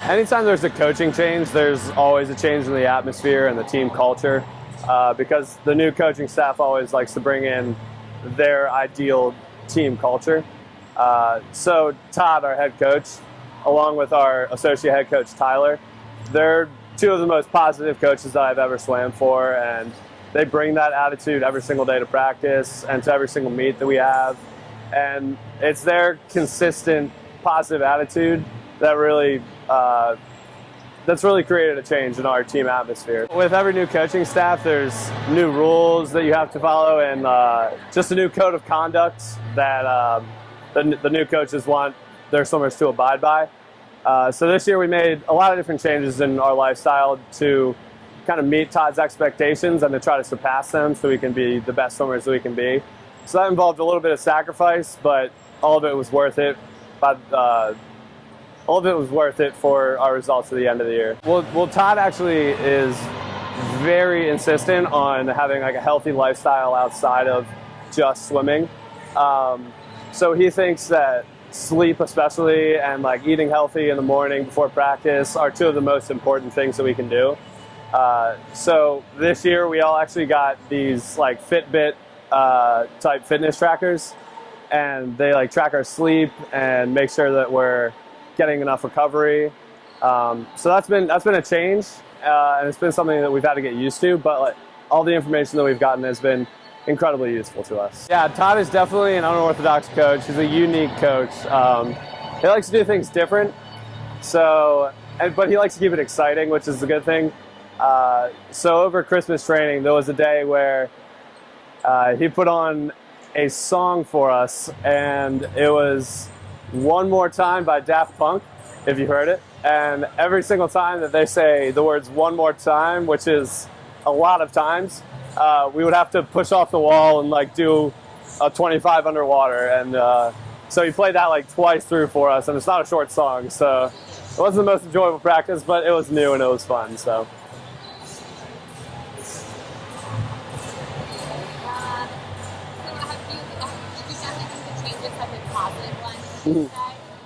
Anytime there's a coaching change, there's always a change in the atmosphere and the team culture because the new coaching staff always likes to bring in their ideal team culture. So Todd, our head coach, along with our associate head coach, Tyler, they're two of the most positive coaches that I've ever swam for, and they bring that attitude every single day to practice and to every single meet that we have. And it's their consistent positive attitude that really that's really created a change in our team atmosphere. With every new coaching staff, there's new rules that you have to follow and just a new code of conduct that the new coaches want their swimmers to abide by. So this year we made a lot of different changes in our lifestyle to kind of meet Todd's expectations and to try to surpass them so we can be the best swimmers that we can be. So that involved a little bit of sacrifice, but all of it was worth it. All of it was worth it for our results at the end of the year. Well, Todd actually is very insistent on having like a healthy lifestyle outside of just swimming. So he thinks that sleep especially and like eating healthy in the morning before practice are two of the most important things that we can do. So this year we all actually got these like Fitbit type fitness trackers, and they like track our sleep and make sure that we're getting enough recovery. So that's been a change, and it's been something that we've had to get used to, but like, all the information that we've gotten has been incredibly useful to us. Yeah, Todd is definitely an unorthodox coach. He's a unique coach. He likes to do things different, but he likes to keep it exciting, which is a good thing. So over Christmas training, there was a day where he put on a song for us, and it was One More Time by Daft Punk, if you heard it. And every single time that they say the words one more time, which is a lot of times, we would have to push off the wall and like do a 25 underwater. And so he played that like twice through for us, and it's not a short song, so it wasn't the most enjoyable practice, but it was new and it was fun. So.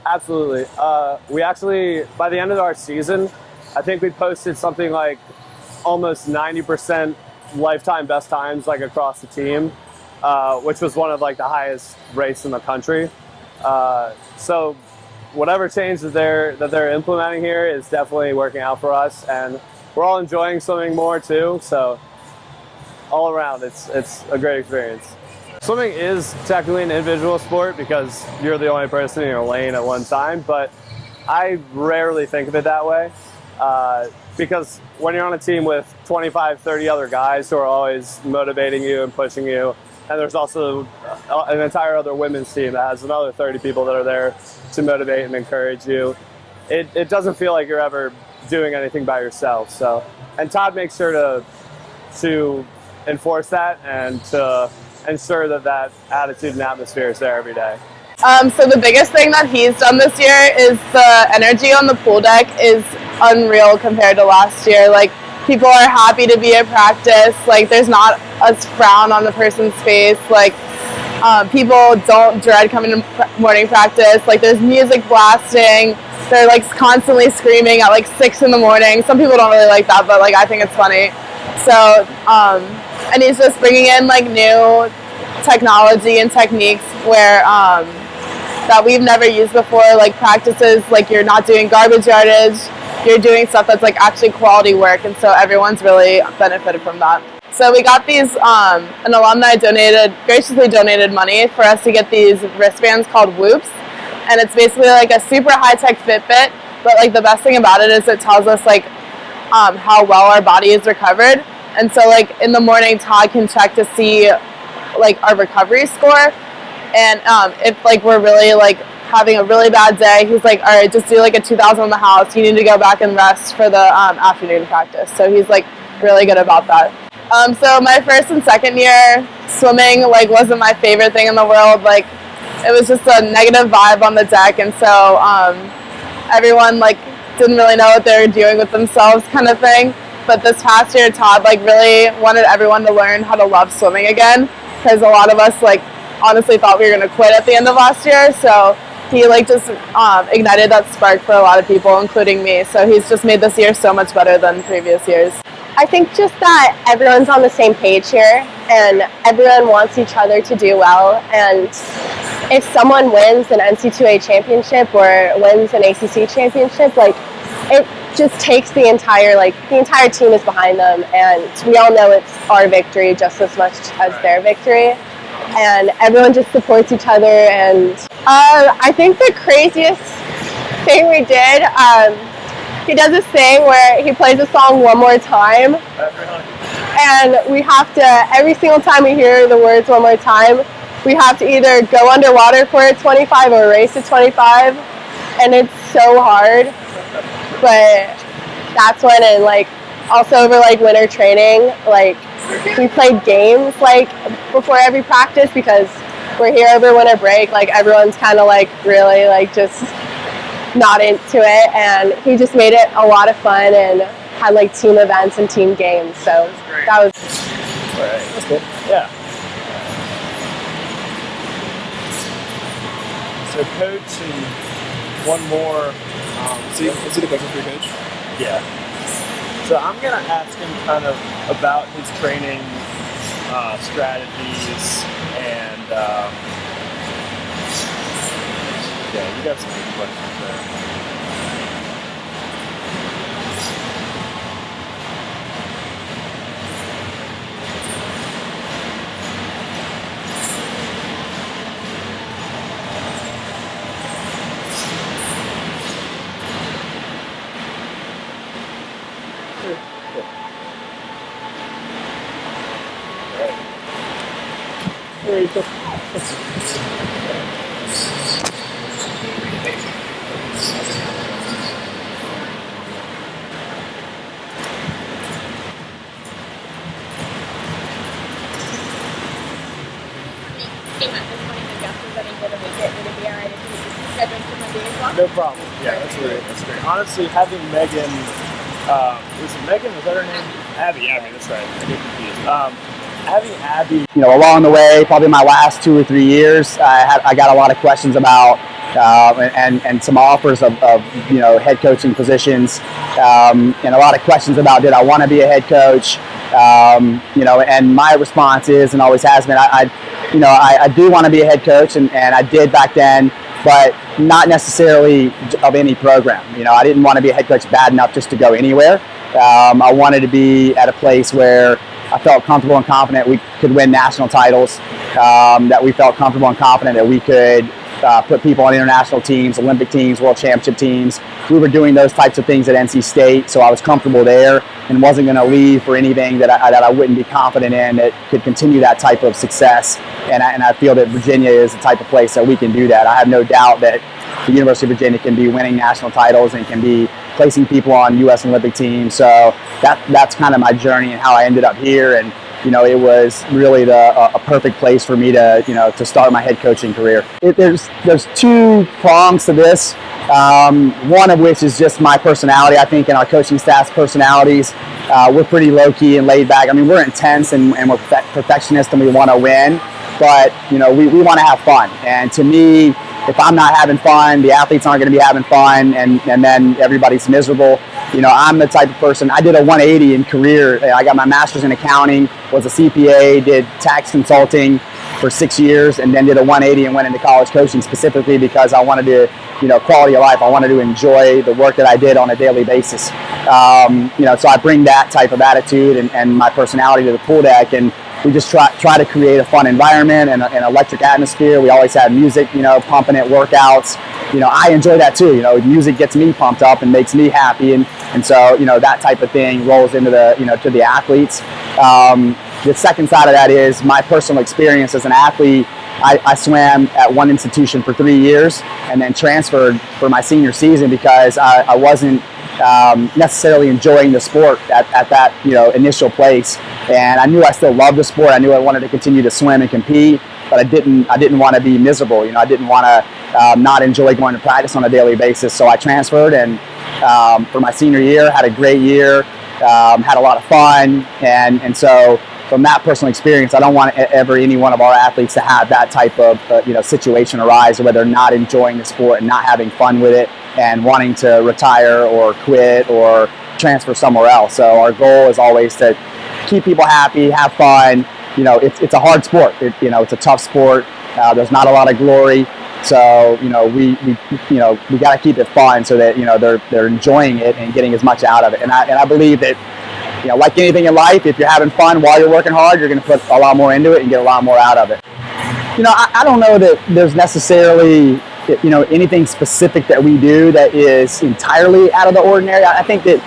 Absolutely. We actually, by the end of our season, I think we posted something like almost 90% lifetime best times like across the team, which was one of like the highest rates in the country. So whatever change that they're implementing here is definitely working out for us, and we're all enjoying swimming more too. So all around, it's a great experience. Swimming is technically an individual sport because you're the only person in your lane at one time, but I rarely think of it that way because when you're on a team with 25, 30 other guys who are always motivating you and pushing you, and there's also an entire other women's team that has another 30 people that are there to motivate and encourage you, it doesn't feel like you're ever doing anything by yourself. So, and Todd makes sure to enforce that and to ensure that attitude and atmosphere is there every day. So the biggest thing that he's done this year is the energy on the pool deck is unreal compared to last year. Like, people are happy to be at practice. Like, there's not a frown on the person's face. Like, people don't dread coming to morning practice. Like, there's music blasting. They're like constantly screaming at like 6 in the morning. Some people don't really like that, but like I think it's funny. So, and he's just bringing in like new technology and techniques where that we've never used before, like practices like you're not doing garbage yardage, you're doing stuff that's like actually quality work, and so everyone's really benefited from that. So we got these, an alumni graciously donated money for us to get these wristbands called Whoops, and it's basically like a super high-tech Fitbit, but like the best thing about it is it tells us like how well our body is recovered. And so like in the morning, Todd can check to see like our recovery score, and if like we're really like having a really bad day, he's like, all right, just do like a 2,000 in the house, you need to go back and rest for the afternoon practice. So he's like really good about that. So my first and second year swimming like wasn't my favorite thing in the world. Like, it was just a negative vibe on the deck, and so everyone like didn't really know what they were doing with themselves, kind of thing. But this past year, Todd like really wanted everyone to learn how to love swimming again, because a lot of us like honestly thought we were going to quit at the end of last year. So he like just ignited that spark for a lot of people, including me. So he's just made this year so much better than previous years. I think just that everyone's on the same page here, and everyone wants each other to do well. And if someone wins an NC2A championship or wins an ACC championship, like, it just takes the entire team is behind them, and we all know it's our victory just as much as their victory, and everyone just supports each other. And I think the craziest thing we did, he does this thing where he plays a song one more time, and we have to, every single time we hear the words one more time, we have to either go underwater for a 25 or race a 25, and it's so hard. But that's when, and like also over like winter training, like we played games like before every practice because we're here over winter break. Like, everyone's kind of like really like just not into it, and he just made it a lot of fun and had like team events and team games. So that was all right. That's good. Yeah. So coach, and one more. Is it a question for your coach? Yeah. So I'm gonna ask him kind of about his training strategies, and yeah, you got some good questions there. Very cool. No problem. Yeah, that's great. That's great. Honestly, having Megan, was it Megan? Was that her name? Abby, that's right. I get confused. Having Abby, along the way, probably my last 2 or 3 years, I got a lot of questions about and some offers of head coaching positions, and a lot of questions about did I want to be a head coach. And my response is, and always has been, I do want to be a head coach, and I did back then, but not necessarily of any program. I didn't want to be a head coach bad enough just to go anywhere. I wanted to be at a place where I felt comfortable and confident we could win national titles, that we felt comfortable and confident that we could put people on international teams, Olympic teams, world championship teams. We were doing those types of things at NC State, so I was comfortable there and wasn't going to leave for anything that I wouldn't be confident in that could continue that type of success. And I feel that Virginia is the type of place that we can do that. I have no doubt that the University of Virginia can be winning national titles and can be placing people on U.S. Olympic teams. So that's kind of my journey and how I ended up here. And it was really a perfect place for me to start my head coaching career. There's two prongs to this. One of which is just my personality. I think, and our coaching staff's personalities. We're pretty low key and laid back. I mean, we're intense and we're perfectionists and we want to win, but we want to have fun. And to me, if I'm not having fun, the athletes aren't going to be having fun, and then everybody's miserable. I'm the type of person, I did a 180 in career. I got my master's in accounting, was a CPA, did tax consulting for 6 years, and then did a 180 and went into college coaching specifically because I wanted to, quality of life. I wanted to enjoy the work that I did on a daily basis. So I bring that type of attitude and my personality to the pool deck, and we just try to create a fun environment and an electric atmosphere. We always have music, pumping at workouts. I enjoy that too. Music gets me pumped up and makes me happy, and so that type of thing rolls into the to the athletes. The second side of that is my personal experience as an athlete. I swam at one institution for 3 years and then transferred for my senior season because I wasn't necessarily enjoying the sport at that initial place, and I knew I still loved the sport. I knew I wanted to continue to swim and compete, but I didn't want to be miserable. I didn't want to not enjoy going to practice on a daily basis. So I transferred, and for my senior year, had a great year, had a lot of fun, and so from that personal experience, I don't want ever any one of our athletes to have that type of situation arise where they're not enjoying the sport and not having fun with it and wanting to retire or quit or transfer somewhere else. So our goal is always to keep people happy, have fun. It's a hard sport. It's a tough sport. There's not a lot of glory. So we got to keep it fun so that they're enjoying it and getting as much out of it. And I believe that like anything in life, if you're having fun while you're working hard, you're going to put a lot more into it and get a lot more out of it. I don't know that there's necessarily anything specific that we do that is entirely out of the ordinary. I think that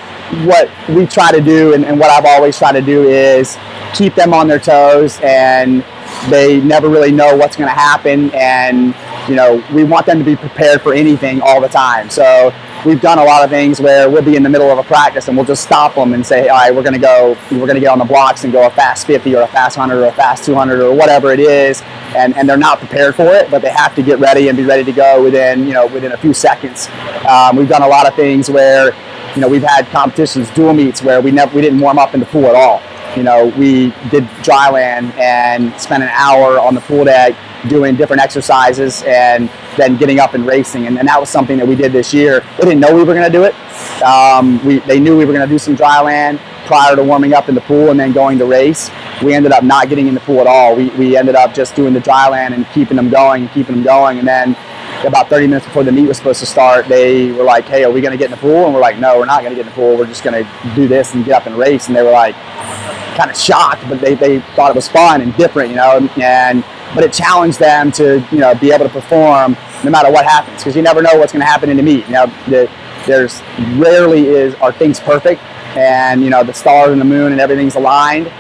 what we try to do and what I've always tried to do is keep them on their toes, and they never really know what's going to happen, and we want them to be prepared for anything all the time. So we've done a lot of things where we'll be in the middle of a practice and we'll just stop them and say, all right, we're going to get on the blocks and go a fast 50 or a fast 100 or a fast 200 or whatever it is, and they're not prepared for it, but they have to get ready and be ready to go within a few seconds. We've done a lot of things where we've had competitions, dual meets, where we didn't warm up in the pool at all. We did dry land and spent an hour on the pool deck doing different exercises and then getting up and racing. And that was something that we did this year. They didn't know we were going to do it. They knew we were going to do some dry land prior to warming up in the pool and then going to race. We ended up not getting in the pool at all. We ended up just doing the dry land and keeping them going. And then about 30 minutes before the meet was supposed to start, they were like, hey, are we going to get in the pool? And we're like, no, we're not going to get in the pool. We're just going to do this and get up and race. And they were like kind of shocked, but they thought it was fun and different, but it challenged them to, be able to perform no matter what happens, because you never know what's going to happen in the meet. There's rarely are things perfect, and the stars and the moon and everything's aligned.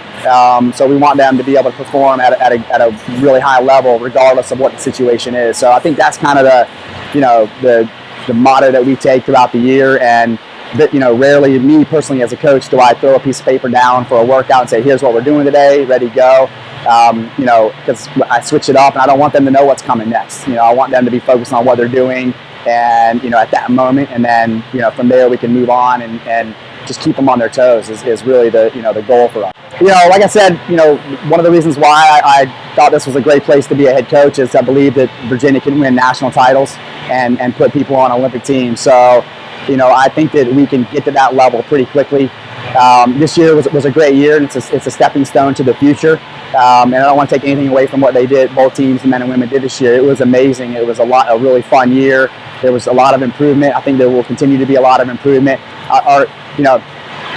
So we want them to be able to perform at a really high level, regardless of what the situation is. So I think that's kind of the motto that we take throughout the year. And that, rarely, me personally as a coach, do I throw a piece of paper down for a workout and say, here's what we're doing today, ready to go. Because I switch it up and I don't want them to know what's coming next. I want them to be focused on what they're doing and, at that moment. And then, from there we can move on and just keep them on their toes is really the goal for us. Like I said, one of the reasons why I thought this was a great place to be a head coach is I believe that Virginia can win national titles and put people on Olympic teams. So, I think that we can get to that level pretty quickly. This year was a great year, and it's a stepping stone to the future. And I don't want to take anything away from what they did, both teams, the men and women, did this year. It was amazing. It was a really fun year. There was a lot of improvement. I think there will continue to be a lot of improvement.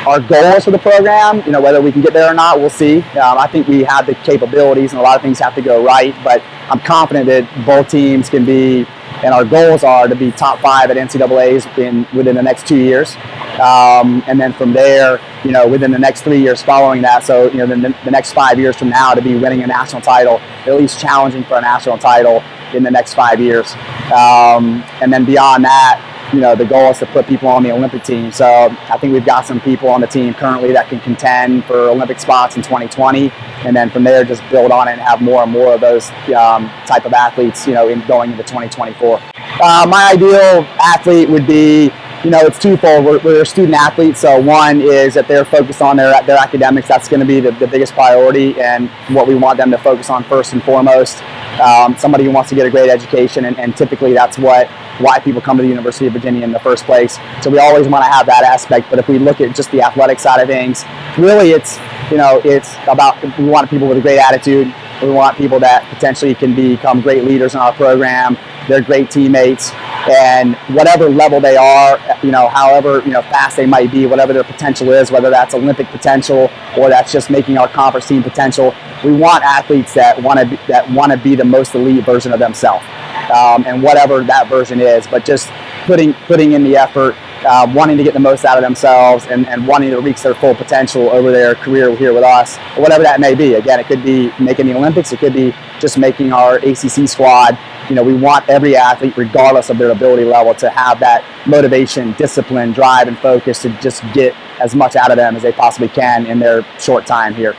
Our goals for the program, whether we can get there or not, we'll see. I think we have the capabilities, and a lot of things have to go right. But I'm confident that both teams can be, and our goals are to be top 5 at NCAA's within the next 2 years. And then from there, within the next 3 years following that, so the next 5 years from now, to be winning a national title, at least challenging for a national title in the next 5 years. And then beyond that, the goal is to put people on the Olympic team. So I think we've got some people on the team currently that can contend for Olympic spots in 2020, and then from there just build on it and have more and more of those type of athletes, going into 2024. My ideal athlete would be, it's twofold. We're student athletes, so one is that they're focused on their academics. That's going to be the biggest priority, and what we want them to focus on first and foremost. Somebody who wants to get a great education, and typically that's why people come to the University of Virginia in the first place. So we always want to have that aspect. But if we look at just the athletic side of things, really it's about, we want people with a great attitude. We want people that potentially can become great leaders in our program. They're great teammates, and whatever level they are, however fast they might be, whatever their potential is, whether that's Olympic potential or that's just making our conference team potential, we want athletes that want to be the most elite version of themselves, and whatever that version is. But just putting in the effort, wanting to get the most out of themselves, and wanting to reach their full potential over their career here with us, or whatever that may be. Again, it could be making the Olympics, it could be just making our ACC squad. We want every athlete, regardless of their ability level, to have that motivation, discipline, drive, and focus to just get as much out of them as they possibly can in their short time here.